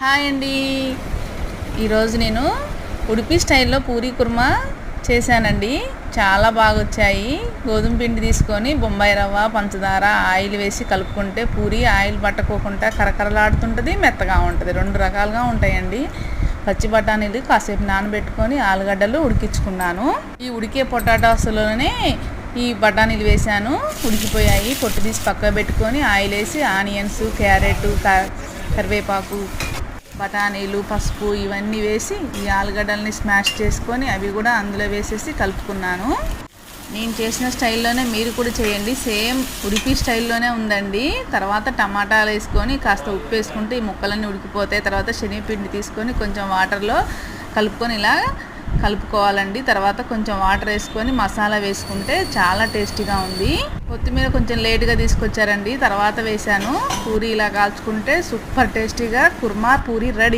Hi అండి. ఈరోజు నేను ఉడిపి స్టైల్లో పూరీ కుర్మా చేశానండి. చాలా బాగా వచ్చాయి. గోధుమ పిండి తీసుకొని బొంబాయి రవ్వ, పంచదార, ఆయిల్ వేసి కలుపుకుంటే పూరీ ఆయిల్ పట్టకోకుండా కరకరలాడుతుంటుంది, మెత్తగా ఉంటుంది. 2 రకాలుగా ఉంటాయండి. పచ్చి బఠానీలు కాసేపు నానబెట్టుకొని ఆలుగడ్డలు ఉడికించుకున్నాను. ఈ ఉడికే పొటాటోస్లోనే ఈ బఠానీలు వేసాను. ఉడికిపోయాయి. పొట్టు తీసి పక్కకు పెట్టుకొని ఆయిల్ వేసి ఆనియన్స్, క్యారెట్, కరివేపాకు, బఠానీలు, పసుపు ఇవన్నీ వేసి ఈ ఆలుగడ్డల్ని స్మాష్ చేసుకొని అవి కూడా అందులో వేసేసి కలుపుకున్నాను. నేను చేసిన స్టైల్లోనే మీరు కూడా చేయండి. సేమ్ ఉడిపి స్టైల్లోనే ఉందండి. తర్వాత టమాటాలు వేసుకొని కాస్త ఉప్పు వేసుకుంటే ఈ ముక్కలన్నీ ఉడికిపోతాయి. తర్వాత శనగపిండి తీసుకొని కొంచెం వాటర్లో కలుపుకొని ఇలా కలుపుకోవాలండి. తర్వాత కొంచెం వాటర్ వేసుకొని మసాలా వేసుకుంటే చాలా టేస్టీగా ఉంది. కొత్తిమీర కొంచెం లేట్గా తీసుకొచ్చారండి, తర్వాత వేసాను. పూరీ ఇలా కాల్చుకుంటే సూపర్ టేస్టీగా కుర్మా పూరీ రెడీ.